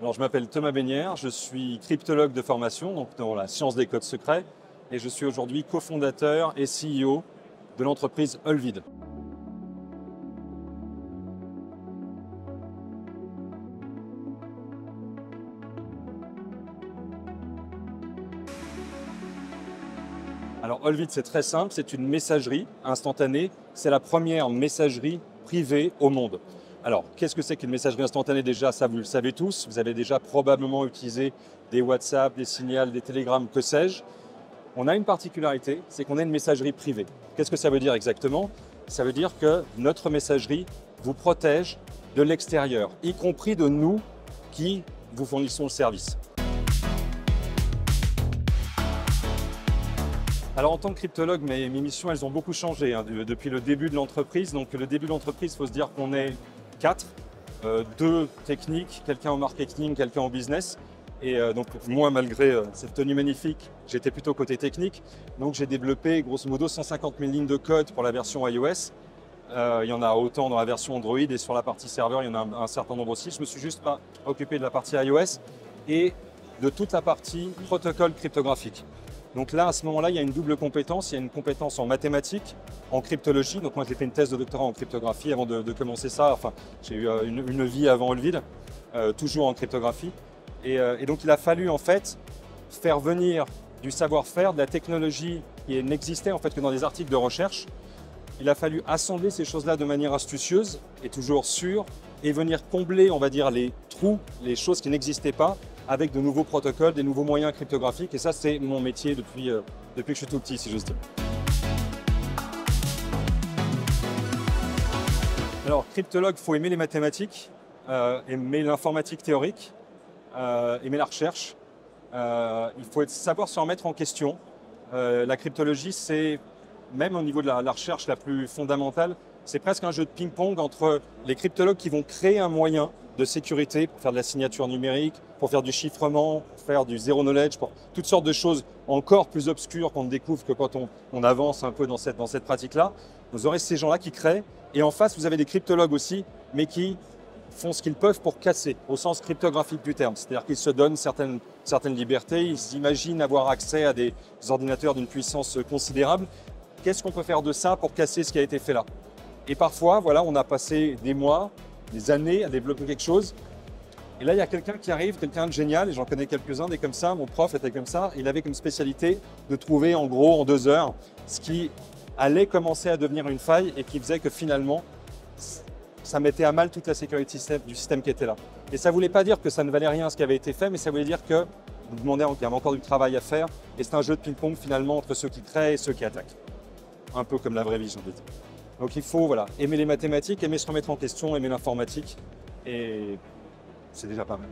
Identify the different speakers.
Speaker 1: Alors, je m'appelle Thomas Bénière, je suis cryptologue de formation, donc dans la science des codes secrets, et je suis aujourd'hui cofondateur et CEO de l'entreprise Olvid. Alors, Olvid, c'est très simple, c'est une messagerie instantanée, c'est la première messagerie privée au monde. Alors, qu'est-ce que c'est qu'une messagerie instantanée déjà? Ça, vous le savez tous. Vous avez déjà probablement utilisé des WhatsApp, des Signal, des Telegram, que sais-je. On a une particularité, c'est qu'on a une messagerie privée. Qu'est-ce que ça veut dire exactement? Ça veut dire que notre messagerie vous protège de l'extérieur, y compris de nous qui vous fournissons le service. Alors en tant que cryptologue, mes missions, elles ont beaucoup changé depuis le début de l'entreprise. Donc le début de l'entreprise, il faut se dire qu'on est 4, 2 techniques, quelqu'un en marketing, quelqu'un en business. Et donc moi, malgré cette tenue magnifique, j'étais plutôt côté technique. Donc j'ai développé grosso modo 150 000 lignes de code pour la version iOS. Il y en a autant dans la version Android et sur la partie serveur, il y en a un certain nombre aussi. Je me suis juste pas occupé de la partie iOS et de toute la partie protocole cryptographique. Donc là, à ce moment-là, il y a une double compétence. Il y a une compétence en mathématiques, en cryptologie. Donc moi, j'ai fait une thèse de doctorat en cryptographie avant de commencer ça. Enfin, j'ai eu une vie avant Olvid, toujours en cryptographie. Et donc, il a fallu en fait faire venir du savoir-faire, de la technologie qui n'existait en fait que dans des articles de recherche. Il a fallu assembler ces choses-là de manière astucieuse et toujours sûre et venir combler, on va dire, les trous, les choses qui n'existaient pas, avec de nouveaux protocoles, des nouveaux moyens cryptographiques. Et ça, c'est mon métier depuis que je suis tout petit, si j'ose dire. Alors, cryptologue, il faut aimer les mathématiques, aimer l'informatique théorique, aimer la recherche. Il faut savoir se remettre en question. La cryptologie, c'est, même au niveau de la recherche la plus fondamentale, c'est presque un jeu de ping-pong entre les cryptologues qui vont créer un moyen de sécurité pour faire de la signature numérique, pour faire du chiffrement, pour faire du zero knowledge, pour toutes sortes de choses encore plus obscures qu'on ne découvre que quand on avance un peu dans cette pratique-là. Vous aurez ces gens-là qui créent, et en face, vous avez des cryptologues aussi, mais qui font ce qu'ils peuvent pour casser, au sens cryptographique du terme. C'est-à-dire qu'ils se donnent certaines libertés, ils imaginent avoir accès à des ordinateurs d'une puissance considérable. Qu'est-ce qu'on peut faire de ça pour casser ce qui a été fait là? Et parfois, voilà, on a passé des mois, des années à développer quelque chose. Et là, il y a quelqu'un qui arrive, quelqu'un de génial, et j'en connais quelques-uns, des comme ça. Mon prof était comme ça. Il avait comme spécialité de trouver, en gros, en 2 heures, ce qui allait commencer à devenir une faille et qui faisait que finalement, ça mettait à mal toute la sécurité du système qui était là. Et ça ne voulait pas dire que ça ne valait rien ce qui avait été fait, mais ça voulait dire que vous demandez qu'il y avait encore du travail à faire. Et c'est un jeu de ping-pong finalement entre ceux qui créent et ceux qui attaquent. Un peu comme la vraie vie, j'ai envie de dire. Donc il faut aimer les mathématiques, aimer se remettre en question, aimer l'informatique, et c'est déjà pas mal.